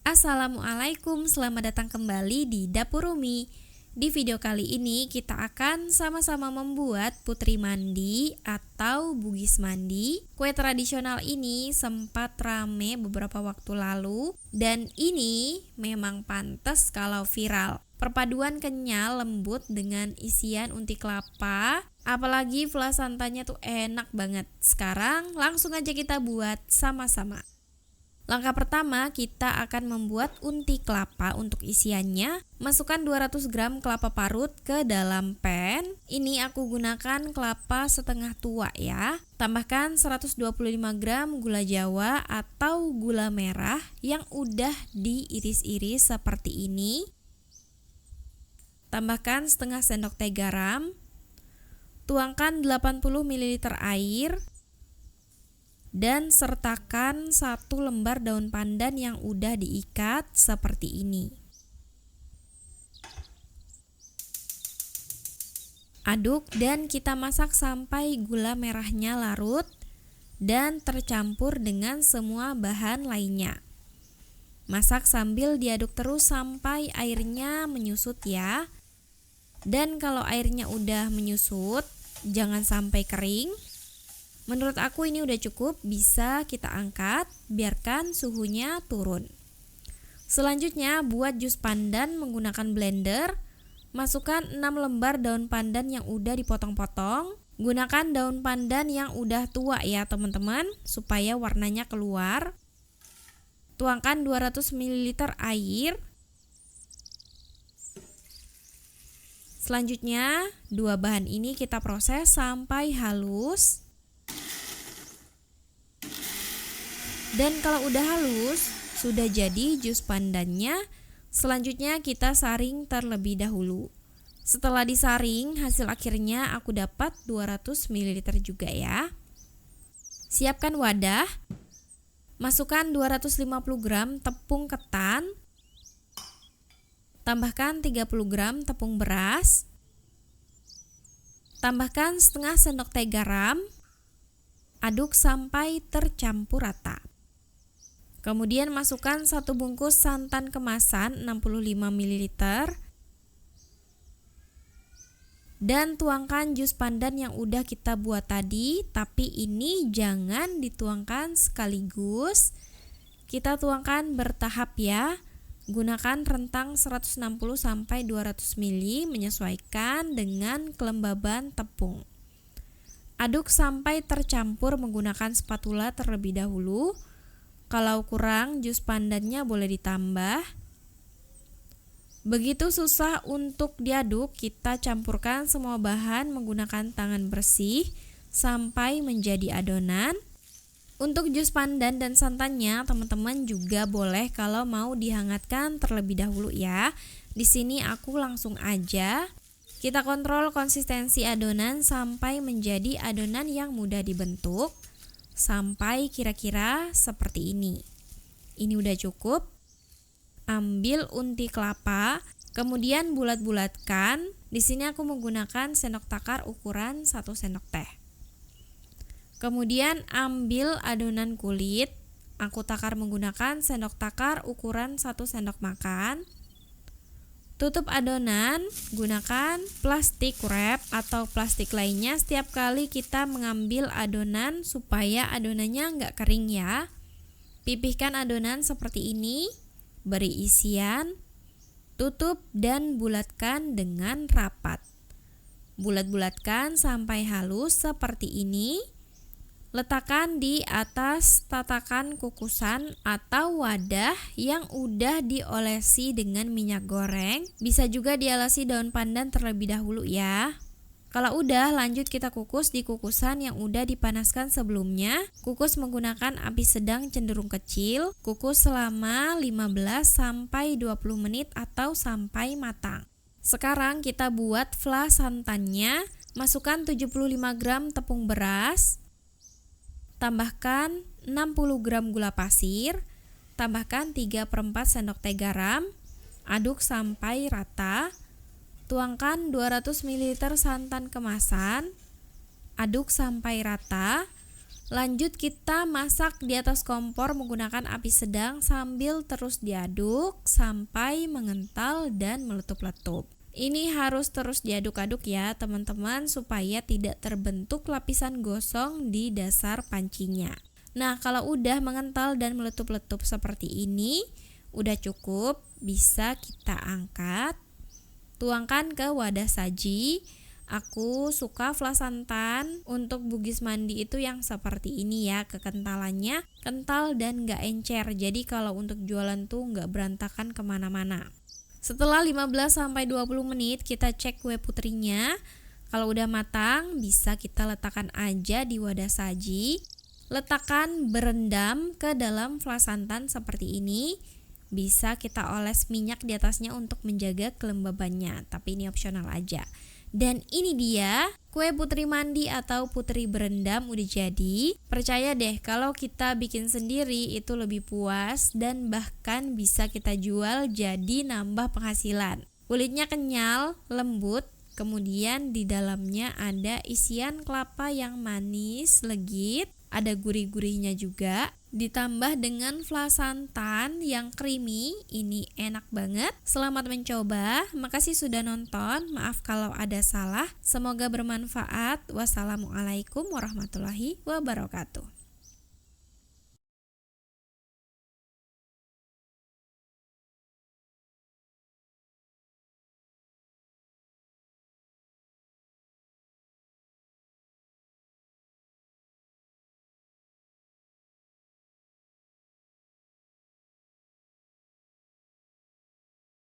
Assalamualaikum, selamat datang kembali di Dapur Umi. Di video kali ini kita akan sama-sama membuat putri mandi atau bugis mandi. Kue tradisional ini sempat rame beberapa waktu lalu dan ini memang pantas kalau viral. Perpaduan kenyal lembut dengan isian unti kelapa, apalagi flan santannya tuh enak banget. Sekarang langsung aja kita buat sama-sama. Langkah pertama, kita akan membuat unti kelapa. Untuk isiannya, masukkan 200 gram kelapa parut ke dalam pan. Ini aku gunakan kelapa setengah tua ya. Tambahkan 125 gram gula jawa atau gula merah yang udah diiris-iris seperti ini. Tambahkan setengah sendok teh garam. Tuangkan 80 ml air. Dan sertakan 1 lembar daun pandan yang udah diikat seperti ini. Aduk dan kita masak sampai gula merahnya larut dan tercampur dengan semua bahan lainnya. Masak sambil diaduk terus sampai airnya menyusut ya. Dan kalau airnya udah menyusut, jangan sampai kering. Menurut aku ini udah cukup, bisa kita angkat, biarkan suhunya turun. Selanjutnya buat jus pandan menggunakan blender. Masukkan 6 lembar daun pandan yang udah dipotong-potong. Gunakan daun pandan yang udah tua ya teman-teman, supaya warnanya keluar. Tuangkan 200 ml air. Selanjutnya, dua bahan ini kita proses sampai halus. Dan kalau udah halus, sudah jadi jus pandannya. Selanjutnya kita saring terlebih dahulu. Setelah disaring, hasil akhirnya aku dapat 200 ml juga ya. Siapkan wadah. Masukkan 250 gram tepung ketan. Tambahkan 30 gram tepung beras. Tambahkan setengah sendok teh garam. Aduk sampai tercampur rata. Kemudian masukkan 1 bungkus santan kemasan 65 ml dan tuangkan jus pandan yang udah kita buat tadi, tapi ini jangan dituangkan sekaligus. Kita tuangkan bertahap ya. Gunakan rentang 160 sampai 200 ml menyesuaikan dengan kelembaban tepung. Aduk sampai tercampur menggunakan spatula terlebih dahulu. Kalau kurang jus pandannya boleh ditambah. Begitu susah untuk diaduk, kita campurkan semua bahan menggunakan tangan bersih sampai menjadi adonan. Untuk jus pandan dan santannya, teman-teman juga boleh kalau mau dihangatkan terlebih dahulu ya. Di sini aku langsung aja. Kita kontrol konsistensi adonan sampai menjadi adonan yang mudah dibentuk. Sampai kira-kira seperti ini. Ini udah cukup. Ambil unti kelapa, kemudian bulat-bulatkan. Di sini aku menggunakan sendok takar ukuran 1 sendok teh. Kemudian ambil adonan kulit. Aku takar menggunakan sendok takar ukuran 1 sendok makan. Tutup adonan, gunakan plastik wrap atau plastik lainnya setiap kali kita mengambil adonan supaya adonannya nggak kering ya. Pipihkan adonan seperti ini, beri isian, tutup dan bulatkan dengan rapat. Bulat-bulatkan sampai halus seperti ini. Letakkan di atas tatakan kukusan atau wadah yang udah diolesi dengan minyak goreng. Bisa juga diolesi daun pandan terlebih dahulu ya. Kalau udah, lanjut kita kukus di kukusan yang udah dipanaskan sebelumnya. Kukus menggunakan api sedang cenderung kecil. Kukus selama 15 sampai 20 menit atau sampai matang. Sekarang kita buat flan santannya. Masukkan 75 gram tepung beras. Tambahkan 60 gram gula pasir, tambahkan 3/4 sendok teh garam, aduk sampai rata. Tuangkan 200 ml santan kemasan, aduk sampai rata. Lanjut kita masak di atas kompor menggunakan api sedang sambil terus diaduk sampai mengental dan meletup-letup. Ini harus terus diaduk-aduk ya teman-teman supaya tidak terbentuk lapisan gosong di dasar pancinya. Nah, kalau udah mengental dan meletup-letup seperti ini, udah cukup, bisa kita angkat. Tuangkan ke wadah saji. Aku suka flas santan untuk bugis mandi itu yang seperti ini ya, kekentalannya kental dan gak encer. Jadi kalau untuk jualan tuh gak berantakan kemana-mana. Setelah 15-20 menit kita cek kue putrinya. Kalau udah matang bisa kita letakkan aja di wadah saji. Letakkan berendam ke dalam flas santan seperti ini. Bisa kita oles minyak di atasnya untuk menjaga kelembabannya, tapi ini opsional aja. Dan ini dia kue putri mandi atau putri berendam udah jadi. Percaya deh kalau kita bikin sendiri itu lebih puas dan bahkan bisa kita jual jadi nambah penghasilan. Kulitnya kenyal, lembut, kemudian di dalamnya ada isian kelapa yang manis, legit, ada gurih-gurihnya juga. Ditambah dengan flas santan yang creamy, ini enak banget. Selamat mencoba, makasih sudah nonton, maaf kalau ada salah. Semoga bermanfaat. Wassalamualaikum warahmatullahi wabarakatuh.